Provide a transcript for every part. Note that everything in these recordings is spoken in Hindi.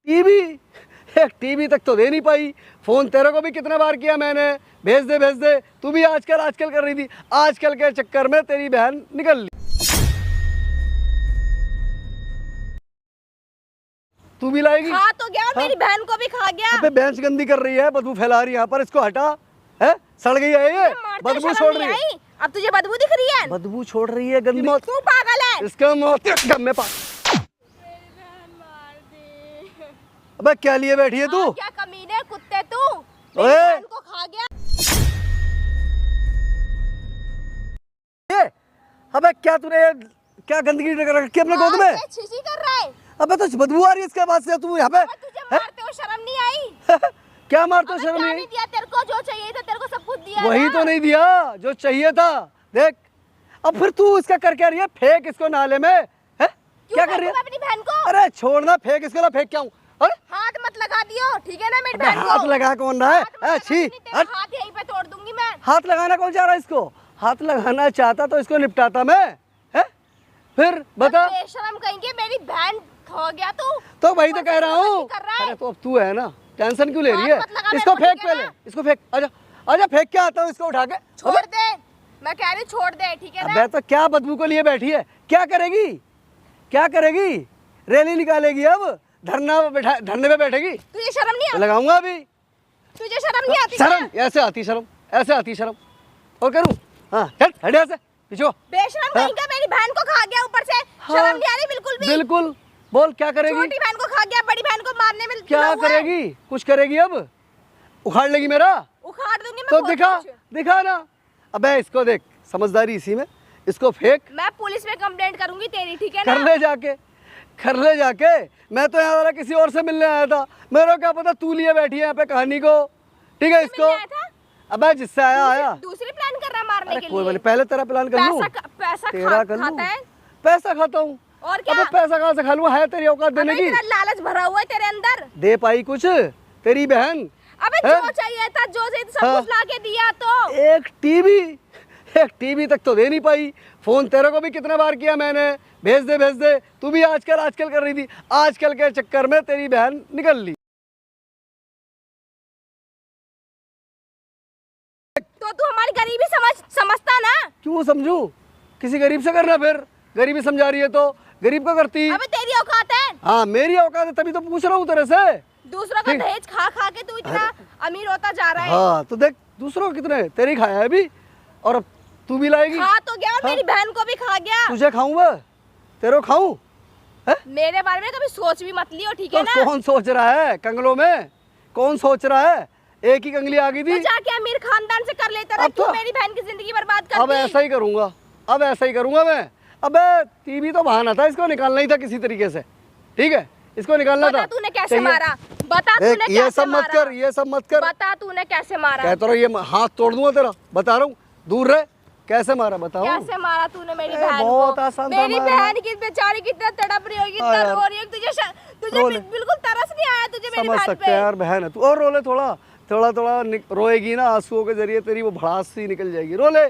टीवी, एक टीवी तक तो दे नहीं पाई। फोन तेरे को भी कितने बार किया मैंने, भेज दे। तू भी आजकल कर रही थी। आजकल के चक्कर में तेरी बहन निकल ली। तू भी लाएगी? खा तो गया और मेरी बहन को भी खा गया। अबे बेंच गंदी कर रही है, बदबू फैला रही है यहाँ पर। इसको हटा। है सड़ गई है ये, बदबू छोड़ रही है। अब तुझे बदबू दिख रही है? बदबू छोड़ रही है गंदी। मौत, तू पागल है। इसका मौत गम में पा। अबे क्या लिए बैठी है तू? क्या कमीने कुत्ते तू, ओए मेरी बहन को खा गया। ये अबे क्या तूने क्या गंदगी रखी अपने गोद में? छीछी कर रहा है। अबे तो बदबू आ रही है इसके बाद से। तू यहाँ पे तुझे मारते हो शर्म नहीं आई? क्या मारते हो? शर्म नहीं दिया तेरे को? जो चाहिए था तेरे को सब कुछ दिया। वही तो नहीं दिया जो चाहिए था। देख अब फिर तू इसका कर क्या रही है? फेंक इसको नाले में। है क्या कर रही है अपनी बहन को? अरे छोड़ना, फेंक इसको ना। फेंक क्या हूँ? हाथ मत लगा दियो, ठीक है ना मेरी बहन को? हाथ लगा कौन रहा है? अच्छी हाथ यहीं पे तोड़ दूंगी मैं। हाथ लगाना कौन चाह रहा है इसको? हाथ लगाना चाहता तो इसको निपटाता मैं। है फिर बता। बेशरम कहेंगे, मेरी बहन खो गया तू। तो वही तो कह रहा हूँ। अरे तो अब तू है ना, टेंशन क्यों ले रही है? इसको फेंक पहले, इसको फेंक। आजा फेंक के आता हूँ इसको उठा के। छोड़ दे, मैं कह रही हूँ छोड़ दे, ठीक है ना? अबे तो क्या बदबू को लिए बैठी है? क्या करेगी? क्या करेगी? रैली निकालेगी अब? धरने पे बैठेगी? तुझे शर्म नहीं आती? लगाऊंगा अभी। तुझे शर्म नहीं आती? शर्म ऐसे आती, शर्म ऐसे आती शर्म। और करूँ? हाँ चल हट यहाँ से, पीछे हो। बेशरम कहेंगे, मेरी बहन को खा गया ऊपर से। शर्म नहीं आ रही बिल्कुल भी? बिल्कुल। बोल क्या करेगी? छोटी बहन को खा गया, बड़ी बहन को मारने में क्या करेगी? कुछ करेगी अब? उखाड़ लेगी मेरा? उखाड़ दूंगी मैं। तो दिखा ना। अबे इसको देख, समझदारी इसी में। इसको फेंक। मैं पुलिस में कंप्लेंट करूंगी तेरी, ठीक है ना? कर ले जाके। मैं तो यहाँ किसी और से मिलने आया था। मेरे को क्या पता तू लिए बैठी है यहाँ पे कहानी को। ठीक है इसको। अबे जिससे आया। दूसरी प्लान कर रहा है मारने के कोई लिए। पहले तेरा प्लान कर लूं। पैसा तेरा कर लूं। पैसा खाता हूँ और क्या? अबे पैसा कहाँ से खा लूं? है तेरी औकात देने की? लालच भरा हुआ है तेरे अंदर। दे पाई कुछ तेरी बहन? अबे जो चाहिए था, जो चाहिए था, सब कुछ लाके दिया। तो एक टीवी तक तो दे नहीं पाई। फोन तेरे को भी कितने बार किया मैंने, भेज दे। तू भी आजकल कर रही थी। आजकल के चक्कर में तेरी बहन निकल ली। तो तू हमारी गरीबी समझता ना? क्यों समझूं? किसी गरीब से करना। फिर गरीबी समझा रही है तो गरीब को करती। अबे तेरी औकात है? हाँ मेरी औकात है, तभी तो पूछ रहा हूँ तेरे से। दूसरों का दहेज खा के तू इतना अमीर होता जा रहा है। हाँ तो देख दूसरों को कितने, तेरी खाया है अभी और अब तू भी लाएगी। खा तो गया और मेरी बहन को भी खा गया। तुझे खाऊंगा? तेरे को खाऊं? मेरे बारे में कभी सोच भी मत लियो, ठीक है ना? कौन सोच रहा है कंगलों में? कौन सोच रहा है? एक ही कंगली आ गई थी। तो जाके अमीर खानदान से कर लेता ना। क्यों मेरी बहन की जिंदगी बर्बाद कर दी? अब ऐसा ही करूंगा मैं। अबे टीवी तो बहाना था, इसको निकालना ही था किसी तरीके से। ठीक है इसको निकालना था। तूने कैसे मारा? बता तूने कैसे ये सब मत कर। बता तूने कैसे मारा? कहता रहो ये हाथ तोड़ दूंगा तेरा। बता रहा हूँ, दूर रहे। कैसे मारा बताओ? कैसे मारा तूने मेरी बहन को? बहुत आसान था। मेरी बहन की बेचारी कितना तड़प रही होगी, इतना रो रही है। तुझे बिल्कुल तरस नहीं आया तुझे मेरी बहन पे? समझ सकते हैं यार, बहन है तू। और रोले थोड़ा रोएगी ना, आंसुओं के जरिए तेरी वो भड़ास सी निकल जाएगी। रोले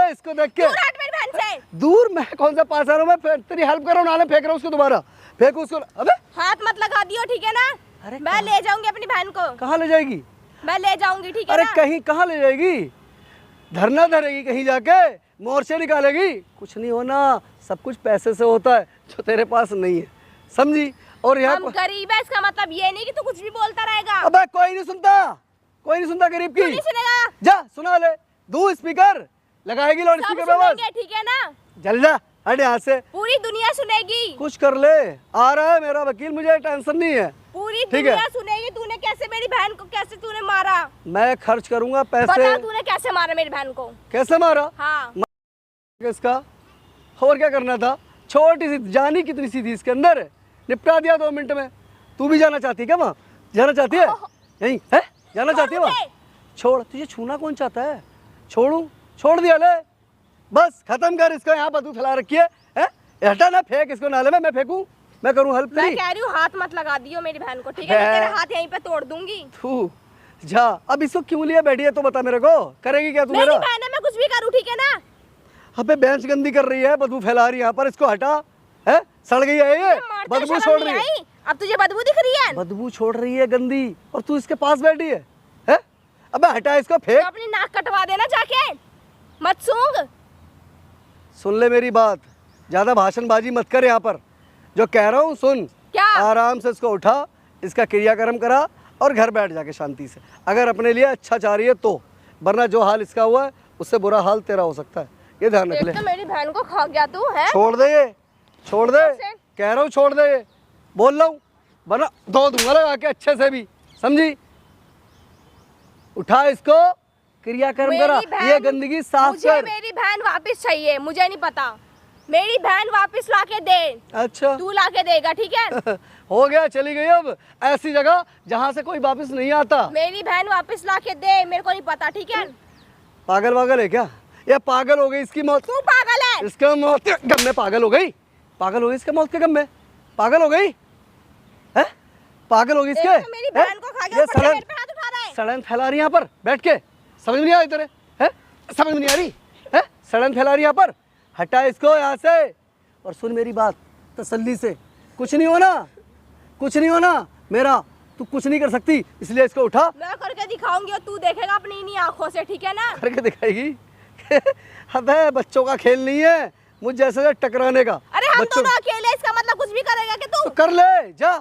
इसको देख के। दूर हट मेरी बहन से। दूर? मैं कौन सा पास आ रहा हूँ? मैं तेरी हेल्प कर रहा हूँ, नाले फेंक रहा हूँ उसको। दोबारा फेंकू उसको। अबे हाथ मत लगा दियो, ठीक है ना? अरे मैं ले जाऊंगी अपनी बहन को। कहाँ ले जाएगी? मैं ले जाऊंगी, ठीक है अरे ना? कहीं कहाँ ले जाएगी? धरना धरेगी कहीं जाके, मोर्चे निकालेगी? कुछ नहीं होना, सब कुछ पैसे से होता है जो तेरे पास नहीं है, समझी? और यहाँ हम गरीब है, इसका मतलब ये नहीं कि तू कुछ भी बोलता रहेगा। अबे कोई नहीं सुनता गरीब की। नहीं सुनेगा? जा सुना ले। दो स्पीकर लगाएगी, लाउड स्पीकर पे आवाज। ठीक है ना? जल जा, हट यहाँ से। पूरी दुनिया सुनेगी। कुछ कर ले, आ रहा है मेरा वकील, मुझे टेंशन नहीं है। पूरी दुनिया सुनेगी तूने कैसे मेरी बहन को, कैसे तूने मारा। मैं खर्च करूंगा पैसे। बता तूने कैसे मारा मेरी बहन को? कैसे मारा? हाँ इसका और क्या करना था? छोटी सी जानी कितनी सी थी इसके अंदर, निपटा दिया 2 मिनट में। तू भी जाना चाहती है क्या वहाँ? जाना चाहती है? यहीं है? जाना चाहती है वहाँ? छोड़, तुझे छूना कौन चाहता है? छोड़ दिया ले, बस खत्म कर इसको। यहाँ बदबू फैला रखी है। हटा ना, फेंक इसको नाले में। मैं फेंकूं? मैं करूं हेल्प? मैं कह रही हूँ हाथ मत लगा दियो मेरी बहन को, ठीक है? तेरे हाथ यहीं पे तोड़ दूंगी। तू जा, अब इसको क्यों लिया बैठी है तो बता मेरे को। करेगी क्या तू मेरा? मेरी बहन है, मैं कुछ भी करूँ, ठीक है ना? अबे बेंच गंदी कर रही है, बदबू फैला रही है यहाँ पर। इसको हटा। है सड़ गई है ये, बदबू छोड़ रही है। अब तुझे बदबू दिख रही है? बदबू छोड़ रही है गंदी, और तू इसके पास बैठी है? हैं? अबे हटा इसको, तो फेंक। अपनी नाक कटवा देना जाके, मत सूंघ। सुन ले मेरी बात, ज्यादा भाषणबाजी मत कर यहाँ पर। जो कह रहा हूँ सुन। क्या? आराम से इसको उठा, इसका क्रियाक्रम करा और घर बैठ जाके शांति से, अगर अपने लिए अच्छा चाह रही है तो, वरना जो हाल इसका हुआ है उससे बुरा हाल तेरा हो सकता है, ये ध्यान रख ले। एक तो मेरी बहन को खा गया तू है। छोड़ दे ये, छोड़ दे, कैसे? कह रहा हूँ छोड़ दे ये, बोल रहा हूँ, वरना दो दूंगा लगा के अच्छे से भी, समझी? उठा इसको, क्रियाक्रम करा, ये गंदगी साफ मुझे कर। मेरी बहन वापस चाहिए, मुझे नहीं पता। मेरी बहन वापस लाके दे। अच्छा तू लाके देगा, ठीक है? हो गया, चली गई अब ऐसी जगह जहाँ से कोई वापस नहीं आता। मेरी बहन वापस लाके दे, मेरे को नहीं पता, ठीक है? पागल वागल है क्या? ये पागल हो गई, इसकी मौत। तू पागल है। इसका मौत के गम में पागल हो गई, पागल हो गई इसके मौत के गम में, पागल हो गई है, पागल हो गई इसके। एक तो मेरी बहन को खा गया, ये ऊपर से सड़न मेरे पे हाथ उठा रहा है। सड़न फैला रही यहाँ पर बैठ के, समझ में नहीं आ रही तेरे? है समझ में नहीं आ रही है? सड़न फैला रही यहाँ पर, हटा इसको यहाँ से। और सुन मेरी बात तसल्ली से, कुछ नहीं होना, कुछ नहीं होना मेरा, तू कुछ नहीं कर सकती, इसलिए इसको उठा। मैं करके दिखाऊंगी और तू देखेगा अपनी इन्हीं आंखों से, ठीक है ना? करके दिखाएगी? अबे बच्चों का खेल नहीं है मुझ जैसे टकराने का। अरे हम बच्चों दोनों अकेले, इसका मतलब कुछ भी करेगा क्या तू? तो कर ले जा,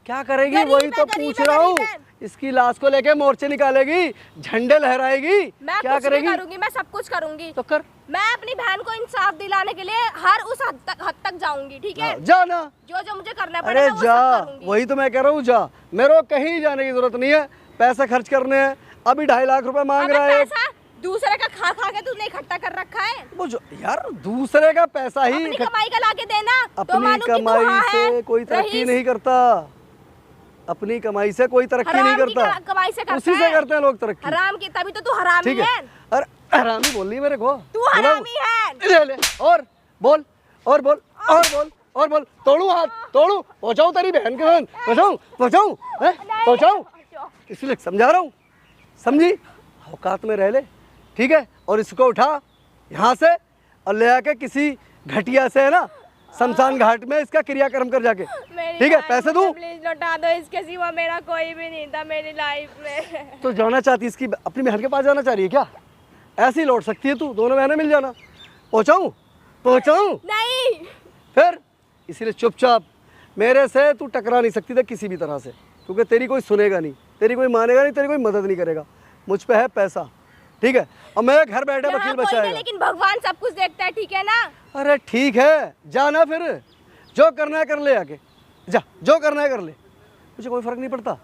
क्या करेगी? गरीब वही है, तो गरीब पूछ है, रहा हूँ। गरीब है। इसकी लाश को लेके मोर्चे निकालेगी, झंडे लहराएगी, मैं क्या कुछ भी करेगी? करूंगी, मैं सब कुछ करूंगी। तो कर, मैं अपनी बहन को इंसाफ दिलाने के लिए हर उस हद तक जाऊंगी, ठीक है? जा ना। जो जो मुझे करना अरे पड़ेगा वो जा, सब करूंगी। वही तो मैं कह रहा हूँ, जा, मेरे को कहीं जाने की जरूरत नहीं है, पैसे खर्च करने हैं। अभी 2.5 लाख रुपए मांग अबे रहा है। पैसा दूसरे का खा खा के तूने इकट्ठा कर रखा है। वो जो यार दूसरे का पैसा ही अपनी कमाई का लाके देना, तो अपनी मानूं कि तू कमाई हाँ है, से कोई तरक्की रईस। नहीं करता, अपनी कमाई से कोई तरक्की नहीं हराम की करता, कमाई से करता उसी से है। करते हैं लोग तरक्की। हराम की, तभी तो तू हरामी ठीक है, है। अरे हरामी बोल रही है मेरे को, तू बोला? हरामी है। ले ले, और बोल, और बोल, और बोल, और बोल, तोड़ू हाथ, तोड़ू, पहुंचाऊं तेरी बहन के हाथ, पहुंचाऊं, पहुंचाऊं, हैं? पहुंचाऊं, इसलिए समझा रहा हूँ, समझी? औकात में रह ले, ठीक है? और इसको उठा यहाँ से और ले आके किसी घटिया से, है ना, शमशान घाट में इसका क्रियाक्रम कर जाके, ठीक है? पैसे दूं? प्लीज लौटा दो, इसके सिवा मेरा कोई भी नहीं था मेरी लाइफ में। तो जाना चाहती, इसकी अपनी बहन के पास जाना चाह रही है क्या? ऐसे ही लौट सकती है तू, दोनों बहनें मिल जाना। पहुंचाऊं, पहुंचाऊं? नहीं, फिर इसीलिए चुपचाप, मेरे से तू टकरा नहीं सकती थी किसी भी तरह से, क्योंकि तेरी कोई सुनेगा नहीं, तेरी कोई मानेगा नहीं, तेरी कोई मदद नहीं करेगा। मुझ पे है पैसा, ठीक है? और मैं घर बैठे यहाँ वकील कोई नहीं, बचाएगा। लेकिन भगवान सब कुछ देखता है, ठीक है ना? अरे ठीक है, जाना, फिर जो करना है कर ले, आके जा, जो करना है कर ले, मुझे कोई फर्क नहीं पड़ता,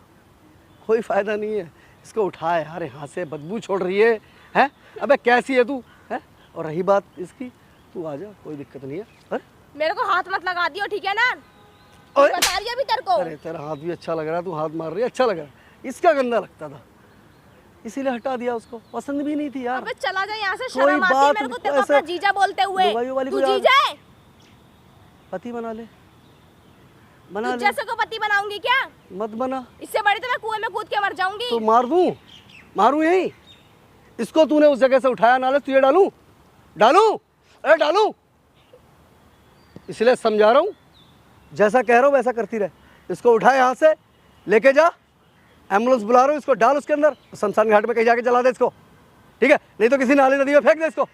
कोई फायदा नहीं है। इसको उठा यार यहाँ से, बदबू छोड़ रही है, हैं? अबे कैसी है तू, है? और रही बात इसकी, तू आ जा, कोई दिक्कत नहीं है। अरे मेरे को हाथ मत लगा दियो, ठीक है ना? अरे, बता रही अभी तेरे को। अरे तेरा हाथ भी अच्छा लग रहा है, तू हाथ मार रही है, अच्छा लग रहा है। इसका गंदा लगता था, इसीलिए हटा दिया, उसको पसंद भी नहीं थी यार। अबे चला जा यहाँ से, कोई शर्म आती है बात मेरे को नहीं, तेरे को ऐसे अपना जीजा बोलते हुए। दवाइयों वाली तू कोई जीजा है? पति बना ले, बना तू ले, जैसे को पति बनाऊंगी क्या? मत बना इससे बड़ी तो मैं कुएं में कूद के मर जाऊंगी। तो मार दूं, मारूं यही? इसको तूने उस जगह से उठाया, नाले तुझे डालूं, डालूं, अरे डालूं, इसलिए समझा रहा हूँ, जैसा कह रहा हूँ वैसा करती रहे। इसको उठा यहाँ से, लेके जा, एम्बुलेंस बुला रहा हूँ, इसको डाल उसके अंदर, शमशान घाट में कहीं जाके जला दे इसको, ठीक है? नहीं तो किसी नाली नदी में फेंक दे इसको,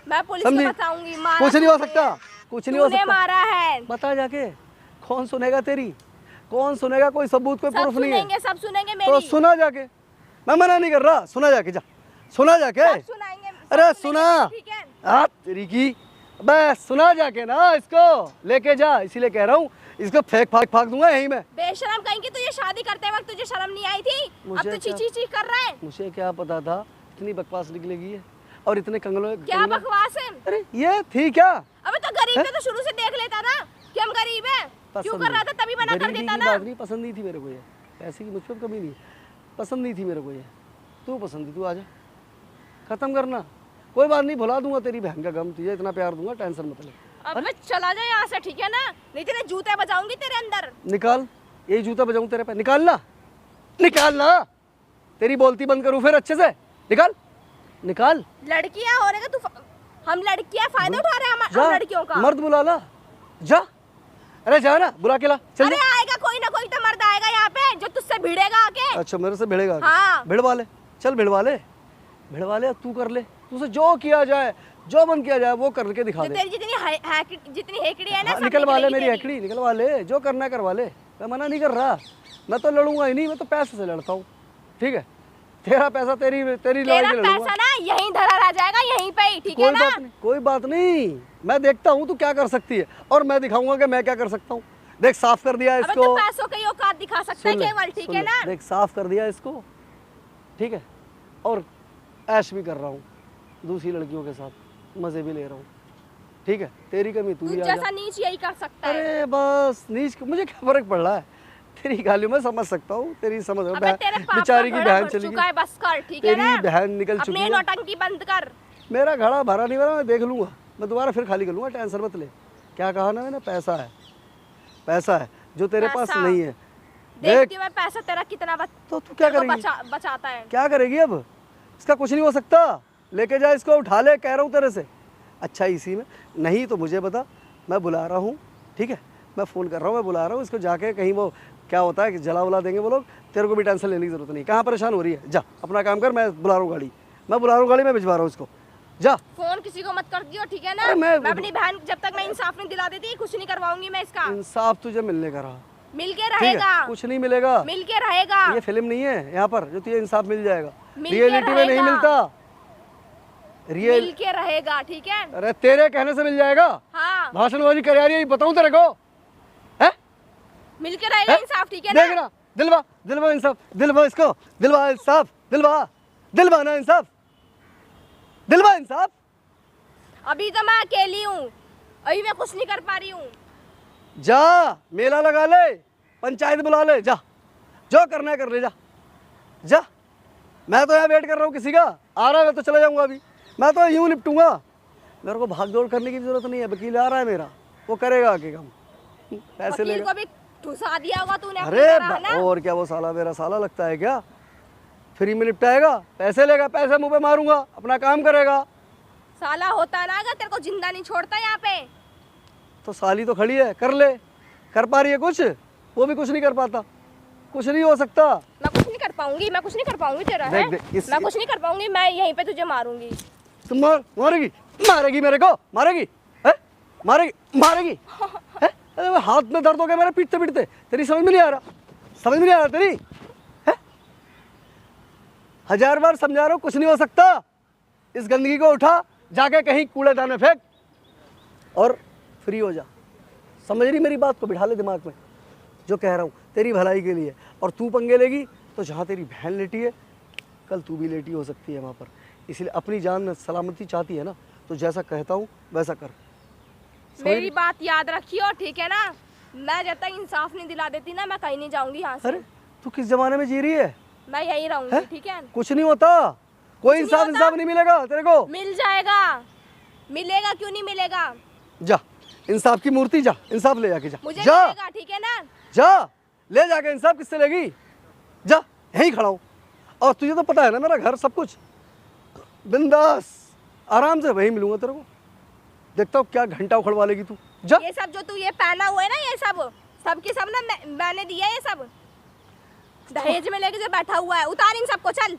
मैं पुलिस को समझी? बताऊंगी। मारा कुछ नहीं हो तूने। सकता, कुछ नहीं हो तूने सकता। मारा है। बता जाके, कौन सुनेगा तेरी, कौन सुनेगा? कोई सबूत, कोई सब प्रूफ नहीं है। सुनेंगे, सब सुनेंगे तो मेरी। सुना जाके, मैं मना नहीं कर रहा, सुना जाके, जा सुना जाके। सब सुनाएंगे, सब अरे सुनेंगे, सुना, ठीक है? आप तेरी की, बस सुना जाके ना, इसको लेके जा, इसीलिए कह रहा हूँ, इसको फेंक फाक दूंगा यहीं में। बेशरम कहेंगे, तुझे शादी करते वक्त तुझे शर्म नहीं आई थी? अब मुझे तो क्या- ची ची कर रहा है। मुझे क्या पता था इतनी बकवास निकलेगी ये, और इतने कंगलों क्या बकवास है? अरे ये थी क्या? अबे तो गरीब है तो शुरू से देख लेता ना कि हम गरीब हैं। क्यों पसंद कर रहा था? तभी मना कर गरीबी देता की ना। बात नहीं, पसंद नहीं थी मेरे को ये, पैसे की मुझ पर कमी नहीं, पसंद नहीं थी मेरे को ये, तू पसंद थी, तू आ जा, खत्म करना, कोई बात नहीं, भुला दूंगा तेरी बहन का गम, तुझे इतना प्यार दूंगा, टेंशन मत ले। अबे चला जा यहाँ से, ठीक है ना? नहीं तेरे जूते बजाऊंगी तेरे अंदर। निकाल, यही जूता बजाऊं तेरे पे, निकालना, निकालना, तेरी बोलती बंद करूं फिर अच्छे से, निकाल, निकाल, लड़कियां होने का तू हम लड़कियां फायदा उठा रहे हैं हम जा, लड़कियों का। मर्द बुला ला, जा, अरे जा ना, बुला के ला, चल अरे जा। आएगा कोई ना कोई तो मर्द आएगा यहाँ पे जो तुझसे भिड़ेगा आके। अच्छा मेरे से भिड़ेगा आके? हाँ। भिड़वा ले, चल भिड़वा ले, भिड़वा ले, तू कर ले, तुझसे जो किया जाए, जो मन किया जाए वो करके दिखा जो दे। तेरी जितनी हेकड़ी है ना, हाँ, सब निकलवा ले निकलेगी मेरी तेरी। हैकड़ी, निकलवा ले, जो करना है करवा ले, मैं मना नहीं कर रहा। मैं तो लड़ूंगा ही नहीं, मैं तो पैसे से लड़ता हूँ, ठीक है? तेरा पैसा तेरी लड़ाई तेरा के लड़ूंगा। पैसा ना यहीं धरा रह जाएगा, यहीं पे ही, ठीक है कोई ना? बात नहीं, कोई बात नहीं, मैं देखता हूँ तू क्या कर सकती है और मैं दिखाऊंगा कि मैं क्या कर सकता हूँ। देख साफ कर दिया अबे इसको, तो पैसों की औकात दिखा सकता है सुन ले, केवल, ठीक सुन है ले, ना? देख साफ कर दिया इसको, ठीक है? और ऐश भी कर रहा हूँ दूसरी लड़कियों के साथ, मजे भी ले रहा हूँ, ठीक है? तेरी कमी तू तू ही आ जैसा जा। नीच यही कर सकता है। अरे बस नीच, मुझे क्या फर्क पड़ रहा है? तेरी गालियों में समझ सकता हूँ, तेरी समझ अबे तेरे पाप बेचारी का की घड़ा बहन भर चली चुका गई, है, बस कर, ठीक है तेरी ना? बहन निकल चुकी अपनी है। नौटंकी बंद कर। मेरा घड़ा भरा नहीं भरा, मैं देख लूंगा, मैं दोबारा फिर खाली कर लूंगा, टेंशन मत ले। क्या कहा ना मैंने? पैसा है, पैसा है जो तेरे पास पैसा। नहीं है। देखती हूँ मैं पैसा तेरा कितना तो तू क्या तेरे को करेगी? बचाता है। क्या करेगी अब? इसका कुछ नहीं हो सकता, लेके जा इसको, उठा ले, कह रहा हूँ तेरे से। अच्छा इसी में नहीं तो मुझे बता, मैं बुला रहा हूँ, ठीक है? मैं फ़ोन कर रहा हूँ, मैं बुला रहा हूँ इसको, जाके कहीं वो क्या होता है कि जला उला देंगे वो लोग, तेरे को भी टेंशन लेने की ज़रूरत नहीं। कहाँ परेशान हो रही है? जा अपना काम कर, मैं बुला रहा हूँ गाड़ी, मैं बुला रहा हूँ गाड़ी, मैं भिजवा रहा हूँ इसको, जा। फोन किसी को मत कर दियो, ठीक है ना? अरे मैं अपनी बहन जब तक मैं इंसाफ नहीं दिला देती कुछ नहीं करवाऊंगी मैं इसका। इंसाफ तुझे मिलने का रहा, मिल के ठीक है? रहेगा, कुछ नहीं मिलेगा, मिल के रहेगा। ये फिल्म नहीं है यहाँ पर जो तुझे इंसाफ मिल जाएगा, मिल के रियलिटी में नहीं रहेगा। मिलता। रियल मिल के रहेगा, ठीक है? अरे तेरे कहने से मिल जाएगा? हाँ, भाषणबाजी कर रही है, बताऊं तेरे को? है? मिल के रहेगा है? इंसाफ, ठीक है देख ना? ना, दिलवा दिलवा इंसाफ, दिलवा इसको, दिलवा इंसाफ, दिलवा दिलवाना इंसाफ, दिलवा इंसाफ। अभी तो मैं अकेली हूँ, अभी मैं कुछ नहीं कर पा रही हूँ। जा मेला लगा ले, पंचायत बुला ले, जा जो करना है कर ले, जा जा। मैं तो यहाँ वेट कर रहा हूँ किसी का, आ रहा है, मैं तो चला जाऊँगा अभी, मैं तो यूँ निपटूंगा। मेरे को भाग दौड़ करने की जरूरत नहीं है, वकील आ रहा है मेरा, वो करेगा आके काम, पैसे वकील लेगा। को भी ठुसा दिया होगा तूने अपनी अरे तरह, है ना? और क्या, वो साला मेरा साला लगता है क्या? फ्री में निपटाएगा, पैसे लेगा, पैसे मुंह पे मारूंगा, अपना काम करेगा। साला होता ना अगर तेरे को जिंदा नहीं छोड़ता यहाँ पे। तो साली तो खड़ी है, कर ले, कर पा रही है कुछ? वो भी कुछ नहीं कर पाता, कुछ नहीं हो सकता। मैं कुछ नहीं कर पाऊंगी, मैं कुछ नहीं कर पाऊंगी तेरा, है? देख, देख, मैं कुछ नहीं कर पाऊंगी, मैं यहीं पे तुझे मारूंगी। तुम मारेगी, मारेगी मेरे को, मारेगी है? मारेगी मारेगी है? अरे वो हाथ में दर्द हो गया मेरे पीटते पीटते, तेरी समझ में नहीं आ रहा, समझ में नहीं आ रहा तेरी है? 1000 बार समझा रहा हूँ, कुछ नहीं हो सकता। इस गंदगी को उठा, जाके कहीं कूड़ेदान में फेंक और फ्री हो जा। समझ रही मेरी बात को? बिठा ले दिमाग में, जो कह रहा हूँ तेरी भलाई के लिए। और तू पंगे लेगी तो जहाँ तेरी बहन लेटी है, कल तू भी लेटी हो सकती है वहाँ पर। इसलिए अपनी जान सलामती चाहती है ना, तो जैसा कहता हूँ वैसा कर। मेरी बात याद रखियो, ठीक है ना? मैं जब तक इंसाफ नहीं दिला देती ना, मैं कहीं नहीं जाऊंगी यहाँ से। अरे तू किस जमाने में जी रही है? मैं यहीं रहूंगी, ठीक है? कुछ नहीं होता, कोई इंसाफ होता। इंसाफ नहीं मिलेगा तेरे को। मिल जाएगा, मिलेगा, क्यों नहीं मिलेगा? जा इंसाफ की मूर्ति, जा इंसाफ ले जाके जा, मुझे जा मिलेगा, ठीक है ना? जा ले जाके। इंसाफ किससे लेगी? जा, यहीं खड़ा हूँ। और तुझे तो पता है ना मेरा घर, सब कुछ बिंदास, आराम से वहीं मिलूंगा तेरे को। देखता हूँ क्या घंटा उखड़वा लेगी तू। जा। ये सब जो तू ये पहना हुआ है ना, ये सब की सब ना मैंने दिया है, ये सब दहेज में लेके जो बैठा हुआ है, उतार इन सबको, चल।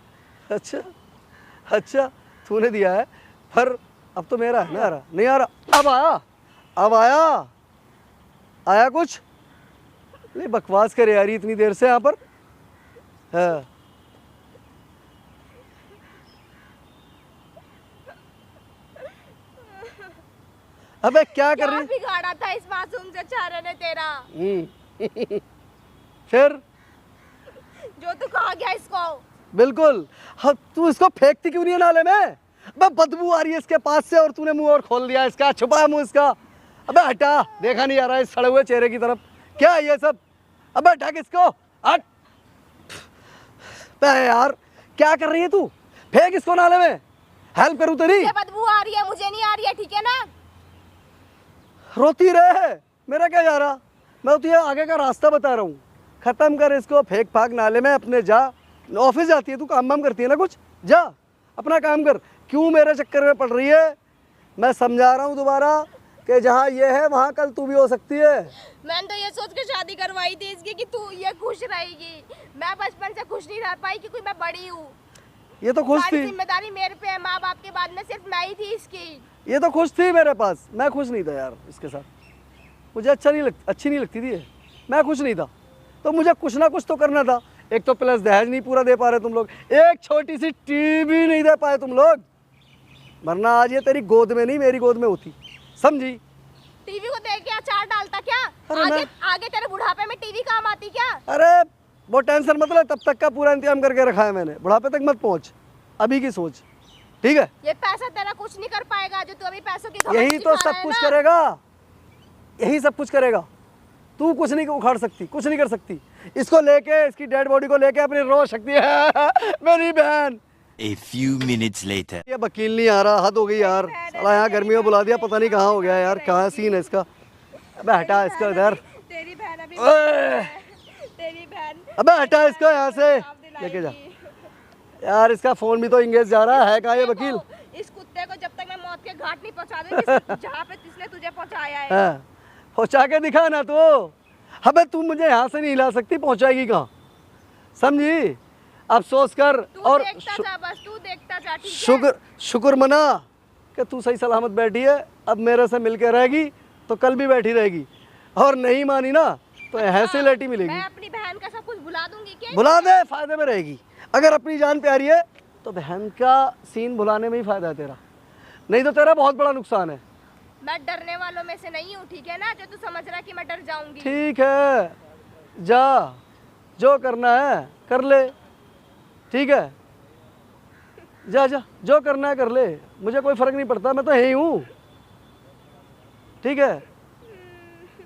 अच्छा अच्छा, तूने दिया है, पर अब तो मेरा है ना। आ रहा नहीं, आ रहा, अब आया, अब आया, आया कुछ नहीं। बकवास करे यार इतनी देर से यहाँ पर। हाँ अबे क्या कर रही? बिगाड़ा था इस मासूम से चारे ने तेरा? फिर जो तू कहा गया इसको। बिल्कुल। हाँ, तू इसको फेंकती क्यों नहीं है नाले में? अबे बदबू आ रही है इसके पास से, और तूने मुंह और खोल दिया इसका, छुपा मुंह इसका। अबे हटा, देखा नहीं आ रहा है इस सड़े हुए चेहरे की तरफ? क्या है ये सब? अबे ढक इसको, हट। बे यार क्या कर रही है तू? फेंक इसको नाले में, हेल्प करूँ तेरी? मुझे बदबू आ रही है, मुझे नहीं आ रही है, ठीक है ना? रोती रहे, मेरा क्या जा रहा? मैं तुझे आगे का रास्ता बता रहा हूँ। खत्म कर इसको, फेंक फाक नाले में, अपने जा। ऑफिस जाती है तू, काम वाम करती है ना कुछ? जा अपना काम कर, क्यों मेरे चक्कर में पड़ रही है? मैं समझा रहा हूँ दोबारा, कि जहाँ ये है वहाँ कल तू भी हो सकती है। मैंने तो ये सोच के शादी करवाई थी इसकी कि तू ये खुश रहेगी। मैं बचपन से खुश नहीं रह पाई क्योंकि मैं बड़ी हूँ। ये तो खुश सारी थी, जिम्मेदारी मेरे पे है, माँ बाप के बाद में सिर्फ मैं ही थी इसकी। ये तो खुश थी मेरे पास, मैं खुश नहीं था यार इसके साथ। मुझे अच्छी नहीं लगती थी ये, मैं खुश नहीं था, तो मुझे कुछ ना कुछ तो करना था। एक तो प्लस दहेज नहीं पूरा दे पा रहे तुम लोग, एक छोटी सी टीवी नहीं दे पाए तुम लोग, वरना आज ये तेरी गोद में नहीं मेरी गोद में होती, समझी। टीवी को देख के अचार डालता क्या? अरे आगे आगे तेरे बुढ़ापे में टीवी काम आती क्या? अरे वो टेंशन मत ले, तब तक का पूरा इंतजाम करके रखा है मैंने, बुढ़ापे तक मत पहुंच, अभी की सोच, ठीक है। ये पैसा तेरा कुछ नहीं कर पाएगा जो तू अभी पैसों की यही तो सब कुछ करेगा, यही सब कुछ करेगा। तू कुछ नहीं उखाड़ सकती, कुछ नहीं कर सकती। इसको लेके, इसकी डेड बॉडी को लेके अपनी रो सकती है मेरी बहन। A few minutes later. ये वकील नहीं आ रहा, हद हो गई यार, साला यहाँ गर्मी में बुला दिया, पता नहीं कहाँ हो गया यार, कहाँ सीन है इसका। अबे हटा इसका इधर, तेरी बहन अभी तेरी बहन, अबे हटा इसको यहाँ से, लेके जा यार। इसका फोन भी तो इंगेज जा रहा है, कहाँ ये वकील। इस कुत्ते को जब तक मैं मौत के घाट नहीं पहुंचा दूं जहाँ पे इसने तुझे पहुंचाया है। हाँ, पहुँचा के दिखा ना तो। अबे तू मुझे यहाँ से नहीं हिला सकती, पहुँचाएगी कहाँ, समझी। अब सोच कर और देखता जा, बस तू देखता जा, ठीक है? शुक्र मना कि तू सही सलामत बैठी है। अब मेरे से मिलके रहेगी तो कल भी बैठी रहेगी, और नहीं मानी ना तो ऐसे लेटी मिलेगी। मैं अपनी बहन का सब कुछ भुला दूंगी क्या? भुला दे, फायदे में रहेगी। अगर अपनी जान प्यारी है तो बहन का सीन भुलाने में ही फायदा है तेरा, नहीं तो तेरा बहुत बड़ा नुकसान है। मैं डरने वालों में से नहीं हूँ, ठीक है ना, जो तू समझ रहा है कि मैं डर जाऊंगी। ठीक है, जा, जो करना है कर ले, ठीक है, जा जा, जो करना है कर ले, मुझे कोई फर्क नहीं पड़ता, मैं तो यही हूँ, ठीक है।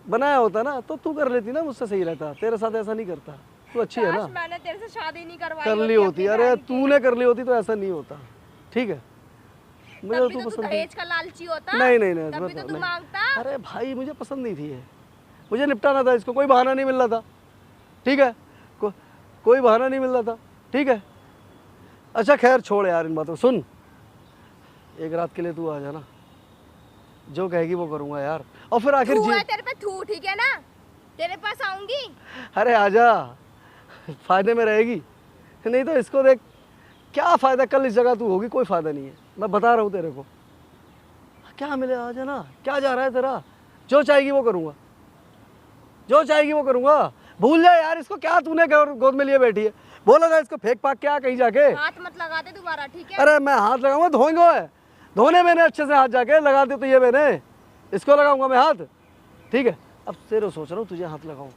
बनाया होता ना तो तू कर लेती ना, मुझसे सही रहता, तेरे साथ ऐसा नहीं करता, तू अच्छी है ना। काश मैंने तेरे से शादी नहीं करवाई कर ली होती, अरे तूने कर ली होती तो ऐसा नहीं होता, ठीक है। मुझे तभी तू तो पसंद दहेज का लालची होता। नहीं नहीं नहीं, तभी तो तू नहीं। मांगता। अरे भाई मुझे पसंद नहीं थी ये, मुझे निपटाना था इसको, कोई बहाना नहीं मिल रहा था, ठीक है, कोई बहाना नहीं मिल रहा था, ठीक है। अच्छा खैर छोड़ यार इन बातों, सुन, एक रात के लिए तू आ जाना, जो कहेगी वो करूँगा यार। और फिर आखिर थू है तेरे पे थू, ठीक है ना, तेरे पास आऊंगी। अरे आजा, फायदे में रहेगी, नहीं तो इसको देख, क्या फ़ायदा, कल इस जगह तू होगी, कोई फ़ायदा नहीं है, मैं बता रहा हूँ तेरे को। क्या मिले, आ जाना, क्या जा रहा है तेरा, जो चाहेगी वो करूँगा, जो चाहेगी वो करूँगा। भूल जा यार इसको, क्या तूने गोद में लिए बैठी है, बोला था इसको फेंक पाक क्या कहीं जाके। हाथ मत लगा दे दोबारा, ठीक है। अरे मैं हाथ लगाऊंगा, धोएंगे है, धोने मैंने अच्छे से हाथ जाके लगा दे तो ये मैंने, इसको लगाऊंगा मैं हाथ, ठीक है। अब तेरे सोच रहा हूँ तुझे हाथ लगाऊं,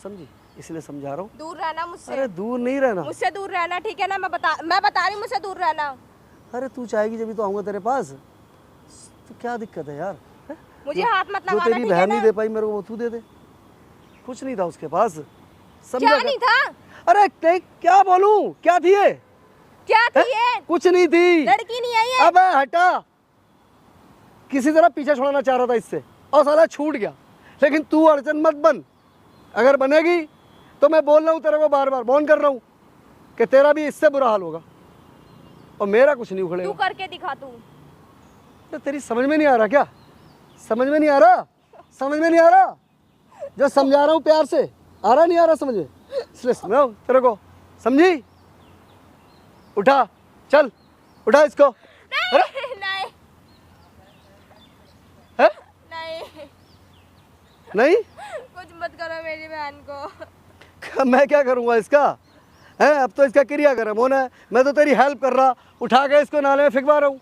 समझी, इसलिए समझा रहा हूँ। दूर रहना मुझसे। अरे दूर नहीं रहना, मुझसे दूर रहना, ठीक है ना, मैं बता रही हूँ, मुझसे दूर रहना। अरे तू चाहेगी जब तो आऊँगा तेरे पास, तो क्या दिक्कत है यार। मुझे हाथ मत जो लगाना, तेरी ठीक है बहन ना? नहीं दे पाई मेरे को वो तू दे दे, कुछ नहीं था उसके पास, क्या समझा नहीं था? अरे क्या बोलूं, क्या थी ये, क्या थी ये? कुछ नहीं थी, लड़की नहीं है ये। अबे हटा, किसी तरह पीछा छुड़ाना चाह रहा था इससे और साला छूट गया। लेकिन तू अड़चन मत बन, अगर बनेगी तो मैं बोल रहा हूँ तेरे को, बार बार बोन कर रहा हूँ कि तेरा भी इससे बुरा हाल होगा और मेरा कुछ नहीं तू उखड़ेगा। करके दिखा तू। तो तेरी समझ में नहीं आ रहा क्या, समझ में नहीं आ रहा, समझ में नहीं आ रहा, जो समझा रहा हूँ प्यार से, आ रहा नहीं आ रहा समझ में, इसलिए समझा हूँ तेरे को, समझी। उठा, चल उठा इसको। नहीं नहीं है? नहीं, नहीं कुछ मत करो मेरी बहन को। मैं क्या करूँगा इसका, है अब तो इसका क्रियाक्रम होना है, मैं तो तेरी हेल्प कर रहा, उठा के इसको नाले में फेंकवा रहा हूँ,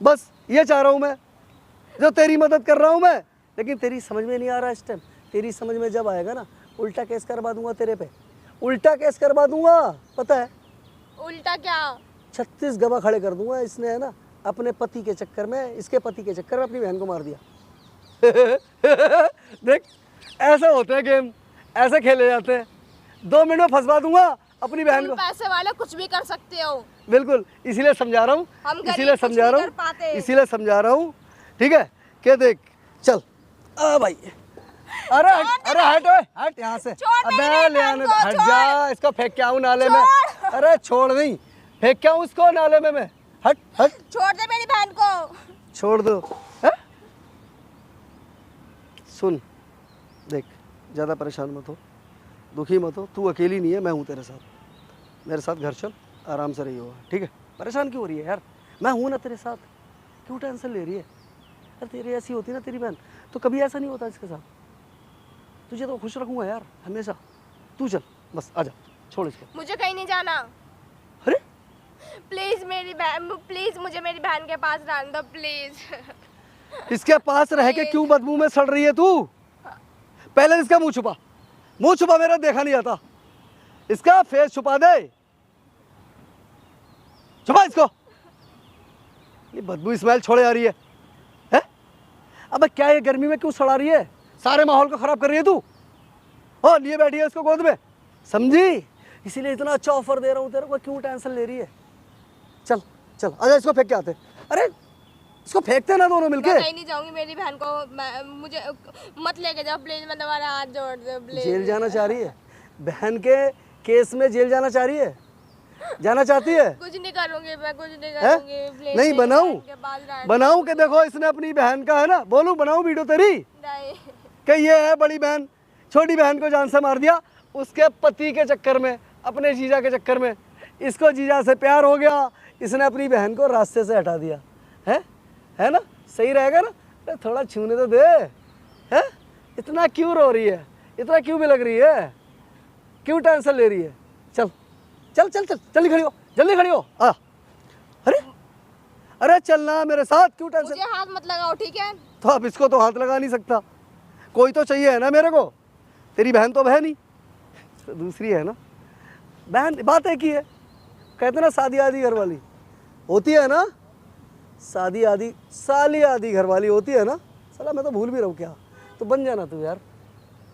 बस ये चाह रहा हूँ मैं, जो तेरी मदद कर रहा हूँ मैं। लेकिन तेरी समझ में नहीं आ रहा इस टाइम, तेरी समझ में जब आएगा ना, उल्टा केस करवा दूंगा तेरे पे, उल्टा केस करवा दूंगा, पता है। उल्टा क्या? 36 गवाह खड़े कर दूंगा। इसने है ना अपने पति के चक्कर में, इसके पति के चक्कर में अपनी बहन को मार दिया। देख ऐसे होते हैं गेम, ऐसे खेले जाते हैं, 2 मिनट में फंसवा दूंगा अपनी बहन को। पैसे वाले कुछ भी कर सकते हो। बिल्कुल, इसीलिए समझा रहा हूँ, हम गरीब इसीलिए कुछ समझा नहीं रहा कर हूँ, पाते। इसीलिए समझा रहा हूँ, ठीक है। क्या देख, चल आ भाई, अरे अरे हट ओए, हट यहाँ से, अबे ले आने, हट जा, इसको फेंक के आऊँ नाले में। अरे छोड़ नहीं, फेंक के आऊँ इसको नाले में मैं, हट हट, छोड़ दे मेरी बहन को। छोड़ दो। है? सुन देख, ज़्यादा परेशान मत हो, दुखी मत हो, तू अकेली नहीं है, मैं हूँ तेरे साथ। मेरे साथ घर चल, आराम से रही होगा, ठीक है? परेशान क्यों हो रही है यार, मैं हूँ ना तेरे साथ, क्यों टेंशन ले रही है यार? तेरी ऐसी होती ना तेरी बहन तो कभी ऐसा नहीं होता इसके साथ। तुझे तो खुश रखूँगा यार हमेशा। तू चल बस, आजा, छोड़ इसको। मुझे कहीं नहीं जाना। अरे प्लीज मेरी बहन, प्लीज मुझे मेरी बहन के पास डाल दो प्लीज। इसके पास रह के क्यों बदबू में सड़ रही है तू? पहले इसका मुंह छुपा, मुंह छुपा, मेरा देखा नहीं आता। इसका फेस छुपा दे, छुपा इसको। ये बदबू स्मेल छोड़े आ रही है, हैं? अबे क्या ये गर्मी में क्यों सड़ा रही है? सारे माहौल को खराब कर रही है तू। ओ लिए बैठी है इसको गोद में, समझी? इसीलिए इतना अच्छा ऑफर दे रहा हूँ तेरे को, क्यों टेंशन ले रही है? चल चल आजा, इसको फेंक के आते। अरे इसको फेंकते ना दोनों मिलके। मैं कहीं नहीं जाऊंगी, मेरी बहन को मुझे मत लेके जाओ प्लीज, मैं तुम्हारा हाथ जोड़ दो प्लीज। जेल जाना चाह रही है? बहन के केस में जेल जाना चाह रही है? जाना चाहती है? कुछ नहीं करूंगी मैं, कुछ नहीं है? करूंगी प्लीज। नहीं बनाऊं, बनाऊं कि देखो इसने अपनी बहन का है ना, बोलूं बनाऊं वीडियो तेरी नहीं। कि ये है बड़ी बहन, छोटी बहन को जान से मार दिया उसके पति के चक्कर में, अपने जीजा के चक्कर में। इसको जीजा से प्यार हो गया, इसने अपनी बहन को रास्ते से हटा दिया। है ना? सही रहेगा ना? अरे थोड़ा छूने तो दे। है? इतना क्यों रो रही है, इतना क्यों भी लग रही है, क्यों टेंशन ले रही है? चल चल चल चल, जल्दी खड़ी हो, जल्दी खड़ी हो। आ अरे अरे चलना मेरे साथ, क्यों टेंशन? मुझे हाथ मत लगाओ ठीक है? तो अब इसको तो हाथ लगा नहीं सकता, कोई तो चाहिए है ना मेरे को। तेरी बहन तो बहन ही, तो दूसरी है ना बहन। बात एक ही है, कहते ना शादी आदि घरवाली होती है ना, शादी आदि साली आदि घरवाली होती है ना। साला मैं तो भूल भी रहा हूँ क्या। तो बन जाना तू यार,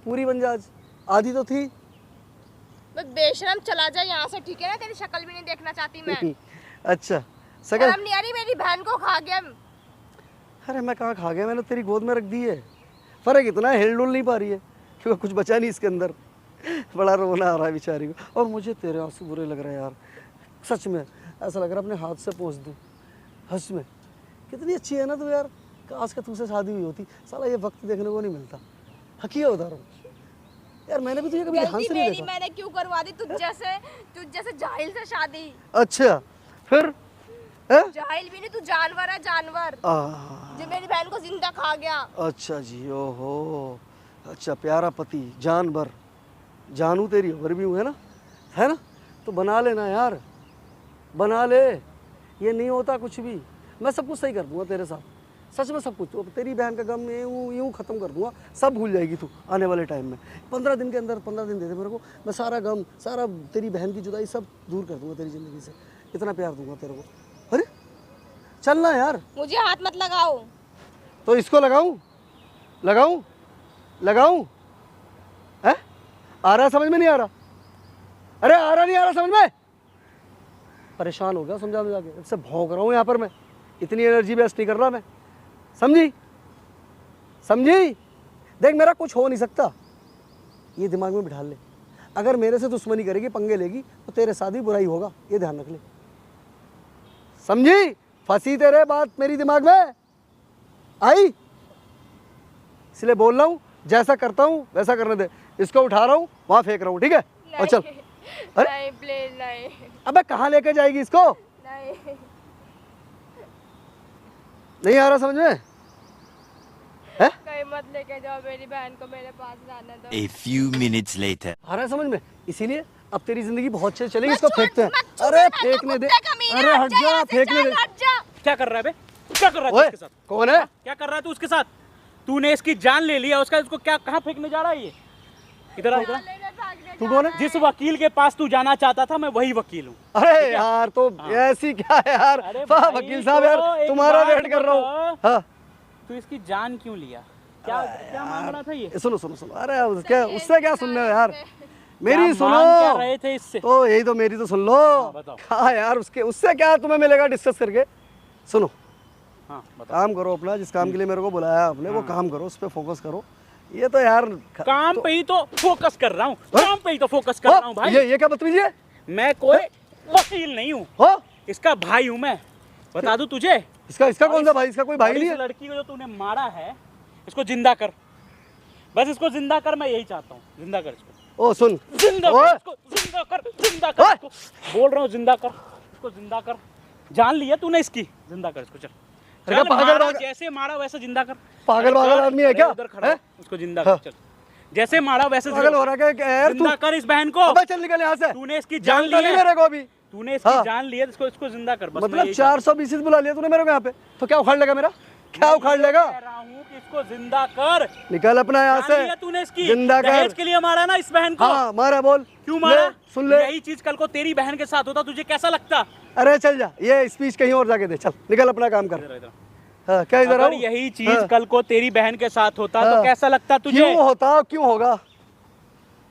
पूरी बन जा। आज आदि तो थी। मैं बेशरम चला जा यहाँ से, ठीक है ना? तेरी शक्ल भी नहीं देखना चाहती मैं। अच्छा सकल, शर्म नहीं आ रही? मेरी बहन को खा गया। अरे मैं कहाँ खा गया, मैंने तेरी गोद में रख दी है। फर्क इतना है, हिल डुल नहीं पा रही है क्योंकि कुछ बचा नहीं इसके अंदर। बड़ा रोना आ रहा है बेचारी को। और मुझे तेरे आंसू बुरे लग रहे हैं यार, सच में ऐसा लग रहा है अपने हाथ से पोंछ दूँ। हंस में कितनी अच्छी है ना तू यार, काश का तुझसे शादी हुई होती। साला ये वक्त देखने को नहीं मिलता। हकीकत बता रहा हूँ यार, मैंने भी तुझे कभी ध्यान से नहीं मेरी देखा। मैंने क्यों करवा दी तुझ जैसे जाहिल से शादी? अच्छा फिर है? जाहिल भी नहीं, तू जानवर है, जानवर जो मेरी बहन को जिंदा खा गया। अच्छा जी, ओहो, अच्छा प्यारा पति, जानवर, जानू तेरी उम्र भी हूँ, है ना? तो बना लेना यार, बना ले। ये नहीं होता कुछ भी, मैं सब कुछ सही कर दूंगा तेरे साथ, सच में सब कुछ। तो तेरी बहन का गम यूँ ख़त्म कर दूंगा, सब भूल जाएगी तू आने वाले टाइम में। 15 दिन के अंदर, 15 दिन दे दे मेरे को, मैं सारा गम, सारा तेरी बहन की जुदाई सब दूर कर दूंगा तेरी ज़िंदगी से। इतना प्यार दूंगा तेरे को। अरे चलना यार। मुझे हाथ मत लगाओ। तो इसको लगाऊं, लगाऊं, लगाऊं? है? आ रहा समझ में नहीं आ रहा? अरे आ रहा नहीं आ रहा समझ में? परेशान हो गया समझा समझा के, इससे भौंक रहा हूँ यहाँ पर मैं। इतनी एनर्जी वेस्ट नहीं कर रहा मैं, समझी? समझी? देख मेरा कुछ हो नहीं सकता, ये दिमाग में बिठा ले। अगर मेरे से दुश्मनी करेगी, पंगे लेगी, तो तेरे साथ ही बुराई होगा, ये ध्यान रख ले, समझी? फंसी तेरे बात मेरी दिमाग में आई, इसलिए बोल रहा हूँ, जैसा करता हूँ वैसा करने दे। इसको उठा रहा हूँ, वहाँ फेंक रहा हूँ, ठीक है? और चल। अरे नहीं प्लीज नहीं। अबे कहाँ लेके जाएगी इसको? नहीं नहीं आ रहा समझ में? है? कहीं मत लेके जाओ मेरी बहन को, मेरे पास रहने दो। A few minutes later. आ रहा है समझ में? इसीलिए अब तेरी जिंदगी बहुत अच्छे चलेगी। इसको मत छुआ, फेंकते हैं। मत छुआ, अरे मैं तो फेंकने दे, कुत्ते कमीने, अरे हट जा, यहाँ से, फेंकने दे। चल, हट जा। क्या कर रहा है बे? क्या कर रहा है तू ओए उसके साथ? कौन है? क्या कर रहा है तू उसके साथ? तूने इसकी जान ले लिया, उसका उसको क्या कहाँ फेंकने जा रहा है ये? इधर आ, इधर आ। लेने भागने तू जा कौन रहा है? जिस वकील के पास तू जाना चाहता था, मैं वही वकील हूँ। अरे यार तो ऐसी क्या है यार? अरे वाह भाई, वकील साहब तो यार, एक तुम्हारा बात वेट कर रहा हूँ। बता। हाँ तू इसकी जान क्यों लिया? क्या क्या मामला था ये? सुनो सुनो सुनो, अरे उससे क्या सुनने हो यार, मेरी क्या सुनो। मांग क्या रहे थे इससे? तो यही तो मेरी तो सुन लो। बताओ। हाँ यार, उससे क्या तुम्हें मिलेगा डिस्कस करके? सुनो, हाँ बता। काम करो अपना, जिस काम के लिए मेरे को बुलाया आपने वो काम करो, उस पर फोकस करो। ये तो यार काम पे ही तो फोकस कर रहा हूँ, काम पे ही तो फोकस कर रहा हूँ भाई। ये क्या बदतमीजी है? मैं कोई वकील नहीं हूँ, हो इसका भाई हूँ मैं। बता दूँ तुझे? इसका कौन सा भाई? इसका कोई भाई और नहीं इस है। लड़की को जो तूने मारा है, इसको जिंदा कर। बस इसको जिंदा कर, मैं यही चाहता हूँ, जिंदा कर इसको, ओ सुन, जिंदा ओए! कर इसको, जिंदा कर, जिंदा कर इसको, बोल रहा हूँ जिंदा कर इसको, जिंदा कर। जान लिया तूने इसकी, जिंदा कर इसको, चल अरे चल, पागल मारा, पागल जैसे मारा वैसे जिंदा कर। पागल पागल आदमी है क्या? उधर खड़ा हैं? हो, उसको जिंदा हाँ। कर, चल जैसे मारा वैसे पागल हो रहा है क्या यार तू? जिंदा कर इस बहन को। अबे चल निकल यहाँ से, तूने इसकी जान जानता ली नहीं है, मेरे को अभी। तूने इसकी हाँ। जान ली है, इसको जिंदा कर बस। मैं मतलब यही चाहता 420 बुला लिया तूने मेरे को यहाँ पे, तो क्या उखाड़ लेगा मेरा? क्या उखाड़ लेगा? कह रहा हूँ कि इसको जिंदा कर। निकल अपना यहाँ जान लिया से, तूने इसकी, जिंदा कर। दहेज के लिए मारा ना इस बहन को। हाँ मारा, बोल क्यों मारा? ले, सुन ले। यही चीज कल को तेरी बहन के साथ होता तुझे कैसा लगता? अरे चल जा, ये स्पीच कहीं और जाके दे, चल निकल अपना काम कर। इधर, इधर। हाँ, क्या इधर अगर आओ? यही चीज हाँ। कल को तेरी बहन के साथ होता तो हाँ। कैसा लगता तुझे? क्यों होता, क्यों होगा?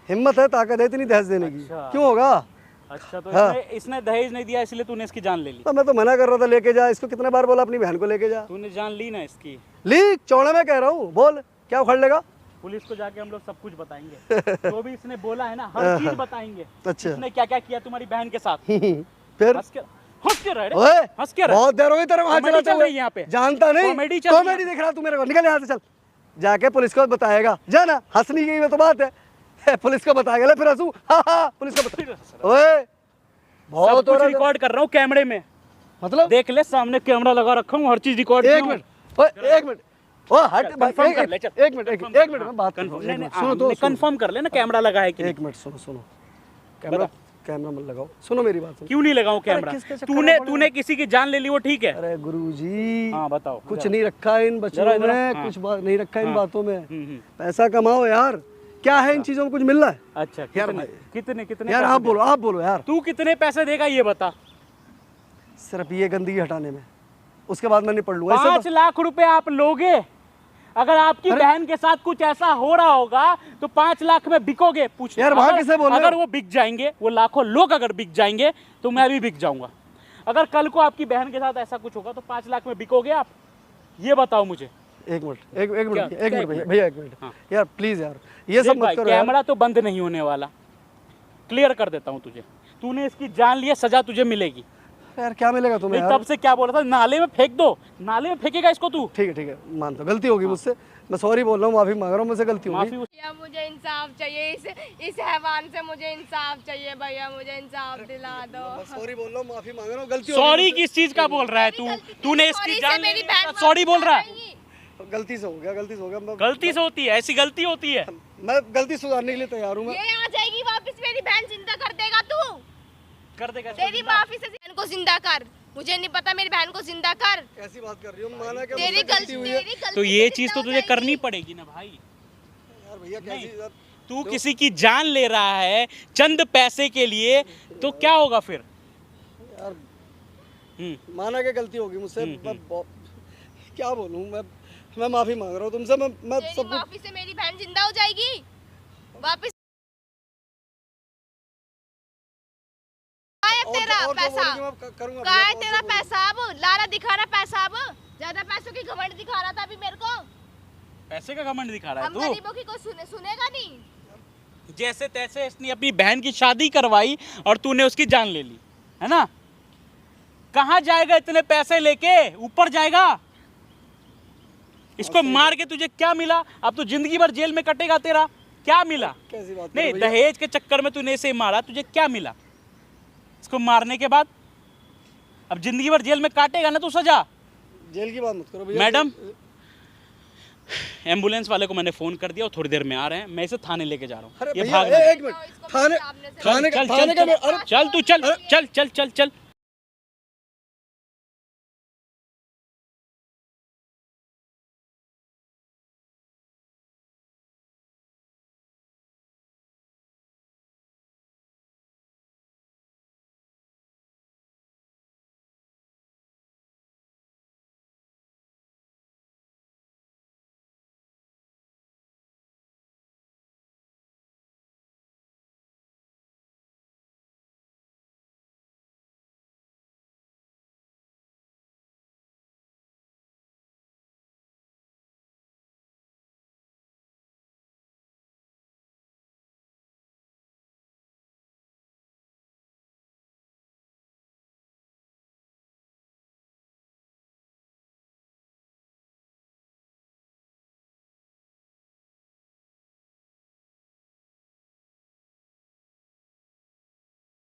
हिम्मत है, ताकत है इतनी दहेज देने की, अच्छा। क्यों होगा? अच्छा तो हाँ। इसने दहेज नहीं दिया इसलिए तूने इसकी जान ले ली। तो मैं तो मना कर रहा था लेके जा इसको, कितने बार बोला अपनी बहन को लेके जा। तूने जान ली ना इसकी। ली चौड़े में कह रहा हूँ, बोल क्या उखाड़ लेगा? पुलिस को जाके हम लोग सब कुछ बताएंगे जो भी इसने बोला है ना, हर चीज बताएंगे। अच्छा इसने क्या क्या किया तुम्हारी बहन के साथ। फिर हंस के रह रे, ओए हंस के रह। बहुत देर हो गई तेरे वहां कॉमेडी चला चल रही है यहाँ पे। जानता नहीं, कॉमेडी चल रही है। कॉमेडी दिख रहा तू मेरे को, निकल यहाँ से चल, जाके पुलिस को बताएगा, जाना, हंसनी की तो बात है, पुलिस को बताएगा। ले फिर हंसू, हाँ हाँ पुलिस को बता। ओए सब बहुत हो कुछ रहा है, रिकॉर्ड कर रहा हूँ कैमरे में, मतलब देख ले सामने कैमरा लगा रखा हूँ, हर चीज रिकॉर्ड। एक मिनट, ओए एक मिनट, ओ हट भाई, कंफर्म कर ले, चल। एक मिनट, एक मिनट में बात कर रहा हूँ। सुनो तो कंफर्म कर ले ना कैमरा लगा है कि नहीं। एक मिनट सुनो सुनो, कैमरा कैमरा मत लगाओ, सुनो मेरी बात सुनो। क्यों नहीं लगाऊं कैमरा? किसके चक्कर तूने में पड़े तूने किसी की जान ले ली वो ठीक है। अरे गुरुजी, हाँ बताओ कुछ जरा। नहीं रखा है इन बच्चों जरा इधर में, हाँ। कुछ बात नहीं रखा है इन हाँ। बातों में। हम्म। पैसा कमाओ यार, क्या है इन चीजों में कुछ मिल रहा है? अच्छा यार कितने भाई। कितने कितने यार पैसे आप बोलो यार। तू कितने पैसे देगा ये बता। सिर्फ ये गंदगी हटाने में, उसके बाद मैं निपट लूंगा। ऐसे 5 लाख रुपए आप लोगे? अगर आपकी बहन के साथ कुछ ऐसा हो रहा होगा तो 5 लाख में बिकोगे? पूछ यार, वहाँ किसे बोल रहे हो? अगर वो बिक जाएंगे, वो लाखों लोग अगर बिक जाएंगे तो मैं भी बिक जाऊंगा। अगर कल को आपकी बहन के साथ ऐसा कुछ होगा तो 5 लाख में बिकोगे आप? ये बताओ मुझे। एक मिनट, एक मिनट, क्या? एक मिनट भैया, एक मिनट हाँ। यार प्लीज यार, ये सब देख मत भाई, करो यार। कैमरा तो बंद नहीं होने वाला, क्लियर कर देता हूँ तुझे। तूने इसकी जान ली है, सजा तुझे मिलेगी। यार क्या मिलेगा तुम्हें नहीं यार? तब से क्या बोला था, नाले में फेंक दो। नाले में फेंकेगा इसको तू? ठीक है मानता हूँ, गलती होगी मुझसे, मैं सॉरी बोल रहा हूँ, माफी मांग रहा हूँ, मुझसे गलती होगी। माफी भैया मुझे इंसाफ चाहिए, इस हैवान से मुझे इंसाफ चाहिए भैया, मुझे इंसाफ दिला दो। सॉरी बोल रहा हूँ, माफी मांग रहा हूँ, गलती सॉरी किस चीज का बोल रहा है तू? तूने इसकी सॉरी जान से मेरी ले बहन ली, सॉरी बोल रहा है? गलती से हो गया, गलती से हो गया। गलती से होती है, ऐसी गलती होती है। मैं गलती सुधारने के लिए तैयार हूँ। मैं ये आ जाएगी वापस, मेरी बहन जिंदा कर देगा तू? कर देगा तेरी माफी से बहन को जिंदा कर, मुझे नहीं पता, मेरी बहन को जिंदा कर। कैसी बात कर रही हो? माना क्या तेरी मुझसे गलती हुई है? तो ये चीज तो तुझे करनी पड़ेगी ना भाई। यार भैया कैसी तू किसी की जान ले रहा है चंद पैसे के लिए, तो क्या होगा फिर? यार हम्म। माना क्या गलती होगी मुझसे, क्या बोलूँ मैं माफी मांग रहा हूँ तुमसे। मैं तेरी सब कुछ माफी से मेरी बहन जिंदा हो जाएगी वापस। कहाँ है तेरा और जो पैसा? बोलेंगे मैं करूंगा कहाँ है भैया, और तेरा जो पैसा? अब लारा दिखा रहा पैसा, अब ज्यादा पैसों की घमंड दिखा रहा था अभी मेरे को। पैसे का घमंड दिखा रहा है हम तू? गरीबों की कोई सुनेगा नहीं। जैसे तैसे इसने अपनी बहन की शादी करवाई और तूने उसकी जान ले ली, है ना? कहाँ जाएगा इतने पैसे लेके? ऊपर जाएगा। इसको मार के तुझे क्या मिला? अब तो जिंदगी भर जेल में कटेगा तेरा। क्या मिला? कैसी बात कर नहीं, रहे हो भैया? दहेज के चक्कर में तूने इसे मारा, तुझे क्या मिला इसको मारने के बाद? अब जिंदगी भर जेल में काटेगा ना तू सजा। जेल की बात मत करो भैया। मैडम, एम्बुलेंस वाले को मैंने फोन कर दिया और थोड़ी देर में आ रहे हैं। मैं इसे थाने लेके जा रहा हूँ। अरे ये भैया भाग मत। एक मिनट, थाने सामने से थाने चल थाने का चल चल चल तू चल चल चल चल चल